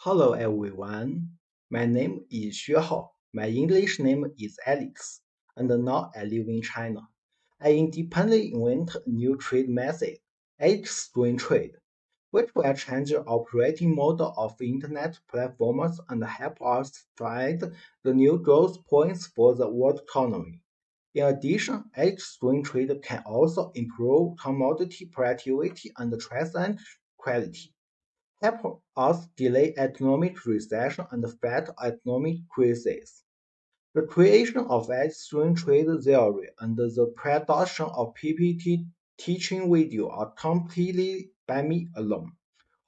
Hello everyone, my name is Xue Hao. My English name is Alex, and now I live in China. I independently invented a new trade method, exchange trade, which will change the operating model of internet platforms and help us find the new growth points for the world economy. In addition, exchange trade can also improve commodity productivity and transaction quality help us delay economic recession and fight economic crises. The creation of exchange trade theory and the production of PPT teaching video are completely by me alone.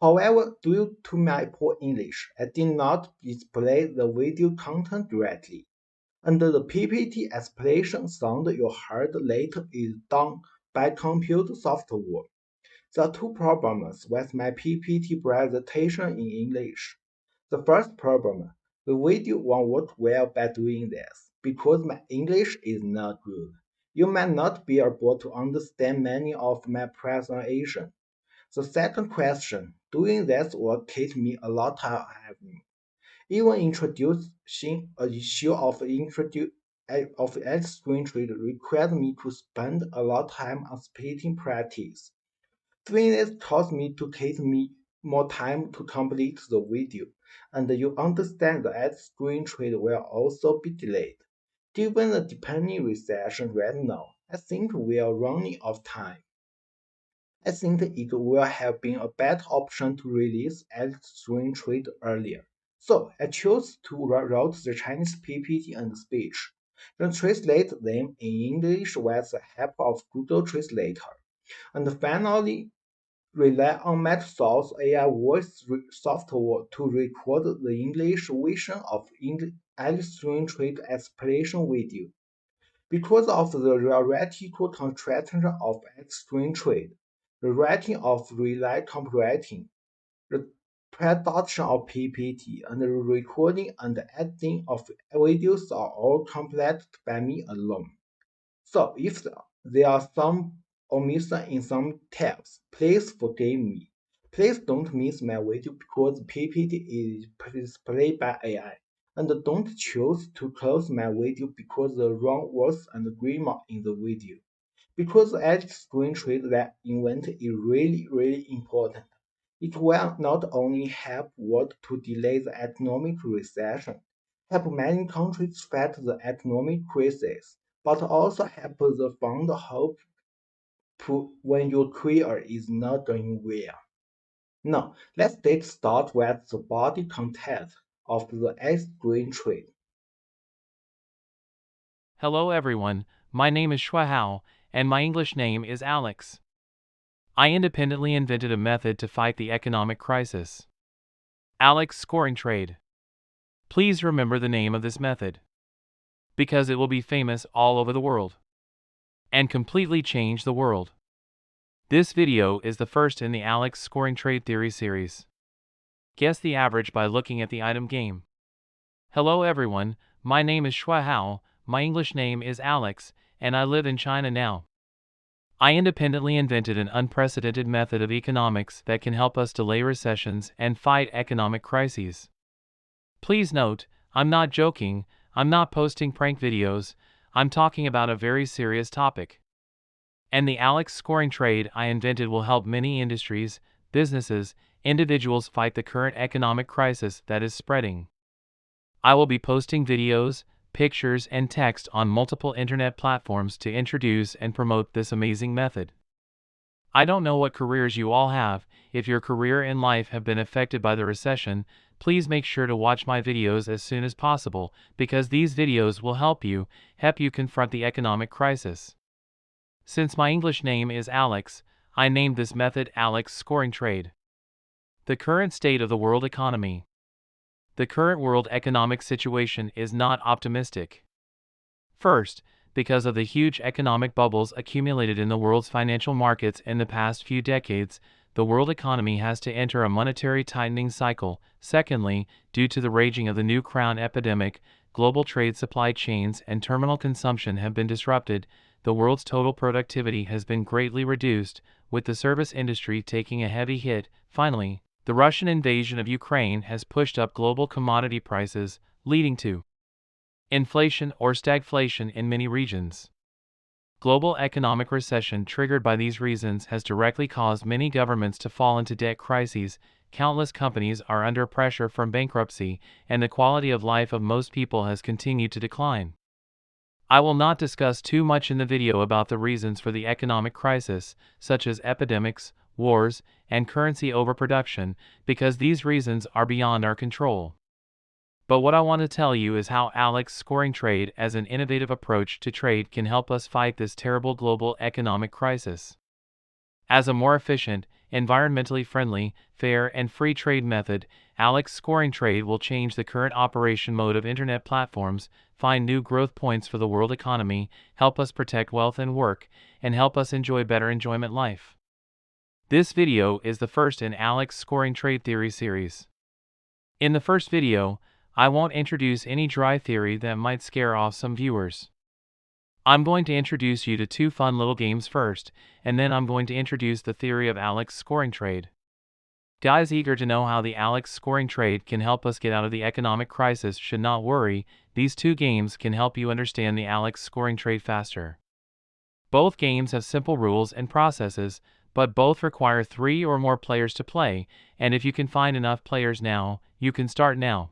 However, due to my poor English, I did not display the video content directly, and the PPT explanation sound you heard later is done by computer software. There are two problems with my PPT presentation in English. The first problem, the video won't work well by doing this because my English is not good. You might not be able to understand many of my presentation. The second question, doing this will take me a lot of time. Even introducing a issue of extreme trade requires me to spend a lot of time on speaking practice. Doing this caused me to take me more time to complete the video, and you understand the ad screen trade will also be delayed. Given the depending recession right now, I think we are running out of time. I think it will have been a better option to release ad screen trade earlier. So I chose to write the Chinese PPT and speech, then translate them in English with the help of Google Translator, and finally rely on Microsoft's AI voice software to record the English version of Alice Trade explanation video. Because of the theoretical construction of extreme trade, the writing of relay copywriting, the production of PPT, and the recording and editing of videos are all completed by me alone. So if there are some omissions in some tabs, please forgive me. Please don't miss my video because PPT is displayed by AI. And don't choose to close my video because the wrong words and grammar in the video. Because edit screen trade that invent is really important. It will not only help world to delay the economic recession, help many countries fight the economic crisis, but also help the fund hope when your career is not doing well. Now, let's take start with the body content of the X-green trade. Hello everyone, my name is Xue Hao, and my English name is Alex. I independently invented a method to fight the economic crisis. Alex scoring trade. Please remember the name of this method, because it will be famous all over the world and completely change the world. This video is the first in the Alex scoring trade theory series. Guess the average by looking at the item game. Hello everyone, my name is Xue Hao, my English name is Alex, and I live in China now. I independently invented an unprecedented method of economics that can help us delay recessions and fight economic crises. Please note, I'm not joking, I'm not posting prank videos, I'm talking about a very serious topic. And the Alex scoring trade I invented will help many industries, businesses, individuals fight the current economic crisis that is spreading. I will be posting videos, pictures, and text on multiple internet platforms to introduce and promote this amazing method. I don't know what careers you all have. If your career and life have been affected by the recession, please make sure to watch my videos as soon as possible because these videos will help you confront the economic crisis. Since my English name is Alex, I named this method Alex scoring trade. The current state of the world economy. The current world economic situation is not optimistic. First, because of the huge economic bubbles accumulated in the world's financial markets in the past few decades, the world economy has to enter a monetary tightening cycle. Secondly, due to the raging of the new crown epidemic, global trade supply chains and terminal consumption have been disrupted, the world's total productivity has been greatly reduced, with the service industry taking a heavy hit. Finally, The Russian invasion of Ukraine has pushed up global commodity prices, leading to inflation or stagflation in many regions. Global economic recession triggered by these reasons has directly caused many governments to fall into debt crises. Countless companies are under pressure from bankruptcy, and the quality of life of most people has continued to decline. I will not discuss too much in the video about the reasons for the economic crisis, such as epidemics, wars, and currency overproduction, because these reasons are beyond our control. But what I want to tell you is how Alex scoring trade as an innovative approach to trade can help us fight this terrible global economic crisis. As a more efficient, environmentally friendly, fair, and free trade method, Alex scoring trade will change the current operation mode of internet platforms, find new growth points for the world economy, help us protect wealth and work, and help us enjoy better enjoyment life. This video is the first in Alex scoring trade theory series. In the first video, I won't introduce any dry theory that might scare off some viewers. I'm going to introduce you to two fun little games first, and then I'm going to introduce the theory of Alex scoring trade. Guys eager to know how the Alex scoring trade can help us get out of the economic crisis should not worry, these two games can help you understand the Alex scoring trade faster. Both games have simple rules and processes, but both require 3 or more players to play, and if you can find enough players now, you can start now.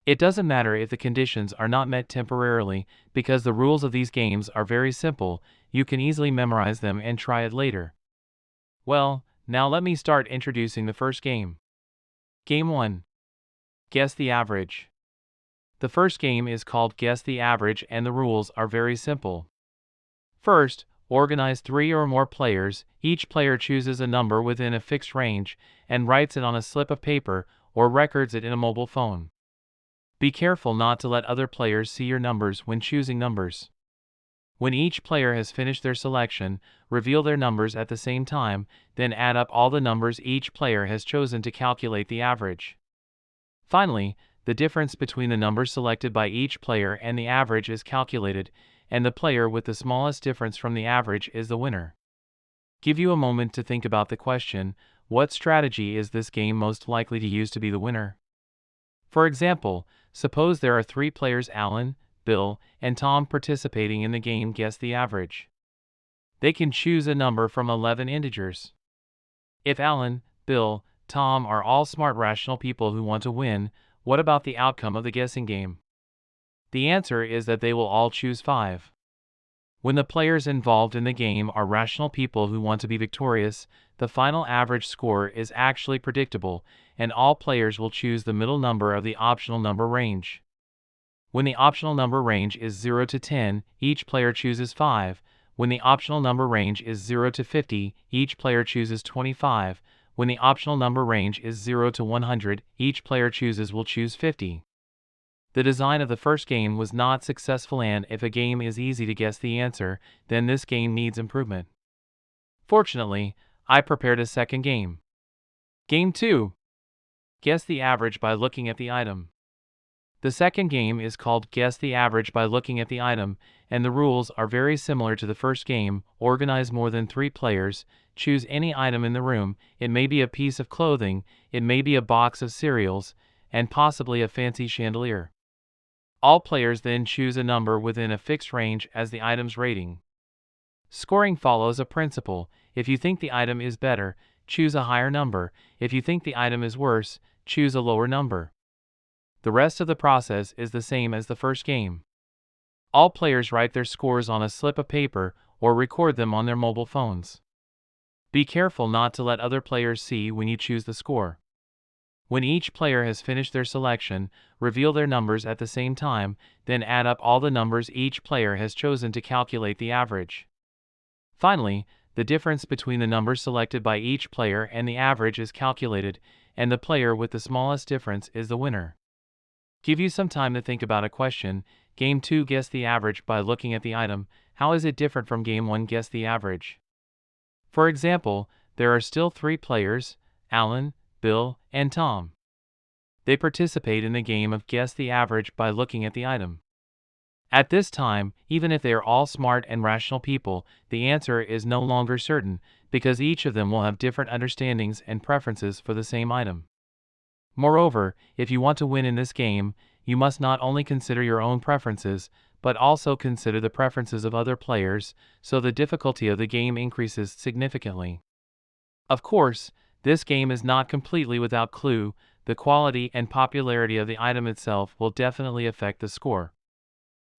It doesn't matter if the conditions are not met temporarily, because the rules of these games are very simple, you can easily memorize them and try it later. Well, now let me start introducing the first game. Game 1. Guess the average. The first game is called Guess the Average and the rules are very simple. First, organize 3 or more players, each player chooses a number within a fixed range and writes it on a slip of paper or records it in a mobile phone. Be careful not to let other players see your numbers when choosing numbers. When each player has finished their selection, reveal their numbers at the same time, then add up all the numbers each player has chosen to calculate the average. Finally, the difference between the numbers selected by each player and the average is calculated, and the player with the smallest difference from the average is the winner. Give you a moment to think about the question, what strategy is this game most likely to use to be the winner? For example, suppose there are 3 players Alan, Bill, and Tom participating in the game Guess the Average. They can choose a number from 11 integers. If Alan, Bill, Tom are all smart rational people who want to win, what about the outcome of the guessing game? The answer is that they will all choose 5. When the players involved in the game are rational people who want to be victorious, the final average score is actually predictable, and all players will choose the middle number of the optional number range. When the optional number range is 0 to 10, each player chooses 5. When the optional number range is 0 to 50, each player chooses 25. When the optional number range is 0 to 100, each player will choose 50. The design of the first game was not successful, and if a game is easy to guess the answer, then this game needs improvement. Fortunately, I prepared a second game. Game 2. Guess the average by looking at the item. The second game is called Guess the Average by looking at the item, and the rules are very similar to the first game. Organize more than 3 players, choose any item in the room, it may be a piece of clothing, it may be a box of cereals, and possibly a fancy chandelier. All players then choose a number within a fixed range as the item's rating. Scoring follows a principle. If you think the item is better, choose a higher number. If you think the item is worse, choose a lower number. The rest of the process is the same as the first game. All players write their scores on a slip of paper or record them on their mobile phones. Be careful not to let other players see when you choose the score. When each player has finished their selection, reveal their numbers at the same time, then add up all the numbers each player has chosen to calculate the average. Finally, the difference between the numbers selected by each player and the average is calculated, and the player with the smallest difference is the winner. Give you some time to think about a question. Game 2 Guess the Average by looking at the item. How is it different from Game 1 Guess the Average? For example, there are still 3 players, Alan, Bill, and Tom. They participate in the game of Guess the Average by looking at the item. At this time, even if they are all smart and rational people, the answer is no longer certain, because each of them will have different understandings and preferences for the same item. Moreover, if you want to win in this game, you must not only consider your own preferences, but also consider the preferences of other players, so the difficulty of the game increases significantly. Of course, this game is not completely without clue. The quality and popularity of the item itself will definitely affect the score.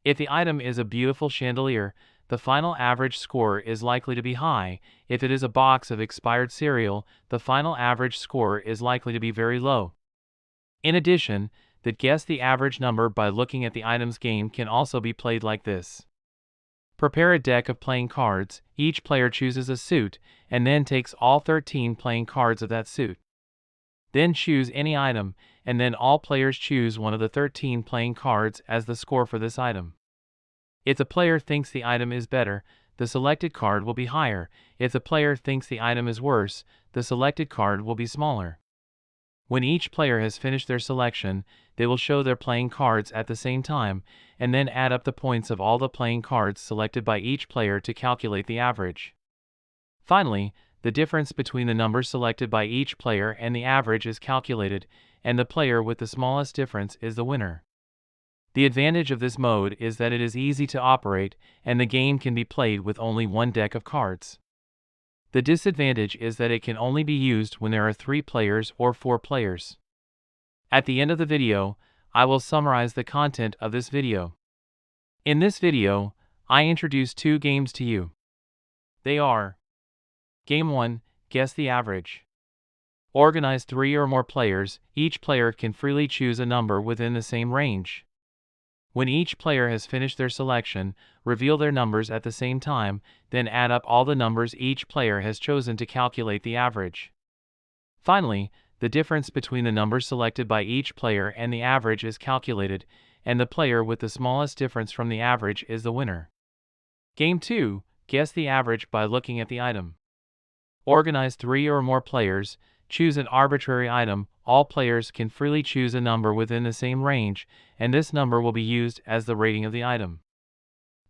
If the item is a beautiful chandelier, the final average score is likely to be high. If it is a box of expired cereal, the final average score is likely to be very low. In addition, the guess the average number by looking at the items game can also be played like this. Prepare a deck of playing cards, each player chooses a suit, and then takes all 13 playing cards of that suit. Then choose any item, and then all players choose one of the 13 playing cards as the score for this item. If the player thinks the item is better, the selected card will be higher. If the player thinks the item is worse, the selected card will be smaller. When each player has finished their selection, they will show their playing cards at the same time, and then add up the points of all the playing cards selected by each player to calculate the average. Finally, the difference between the numbers selected by each player and the average is calculated, and the player with the smallest difference is the winner. The advantage of this mode is that it is easy to operate, and the game can be played with only one deck of cards. The disadvantage is that it can only be used when there are 3 players or 4 players. At the end of the video, I will summarize the content of this video. In this video, I introduce 2 games to you. They are: Game 1, Guess the Average. Organize 3 or more players. Each player can freely choose a number within the same range. When each player has finished their selection, reveal their numbers at the same time, then add up all the numbers each player has chosen to calculate the average. Finally, the difference between the numbers selected by each player and the average is calculated, and the player with the smallest difference from the average is the winner. Game 2, Guess the Average by looking at the item. Organize 3 or more players, choose an arbitrary item. All players can freely choose a number within the same range, and this number will be used as the rating of the item.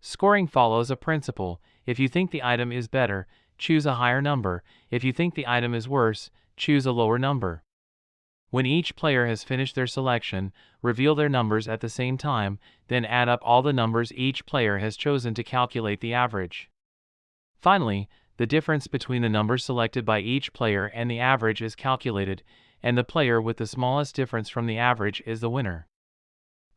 Scoring follows a principle. If you think the item is better, choose a higher number. If you think the item is worse, choose a lower number. When each player has finished their selection, reveal their numbers at the same time, then add up all the numbers each player has chosen to calculate the average. Finally, the difference between the numbers selected by each player and the average is calculated, and the player with the smallest difference from the average is the winner.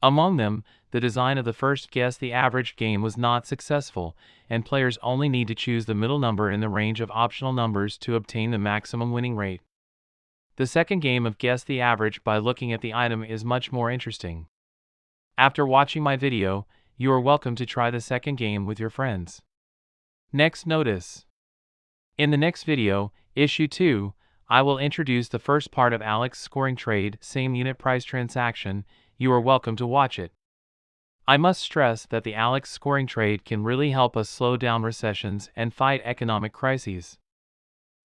Among them, the design of the first Guess the Average game was not successful, and players only need to choose the middle number in the range of optional numbers to obtain the maximum winning rate. The second game of Guess the Average by looking at the item is much more interesting. After watching my video, you are welcome to try the second game with your friends. Next notice. In the next video, Issue 2, I will introduce the first part of Alex's scoring trade, same unit price transaction. You are welcome to watch it. I must stress that the Alex scoring trade can really help us slow down recessions and fight economic crises.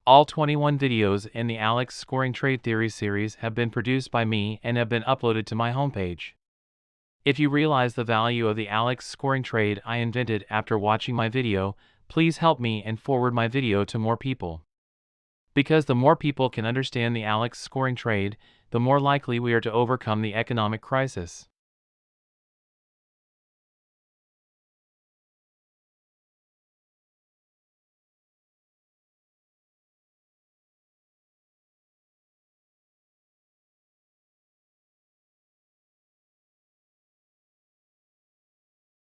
All 21 videos in the Alex scoring trade theory series have been produced by me and have been uploaded to my homepage. If you realize the value of the Alex scoring trade I invented after watching my video, please help me and forward my video to more people. Because the more people can understand the Alex scoring trade, the more likely we are to overcome the economic crisis.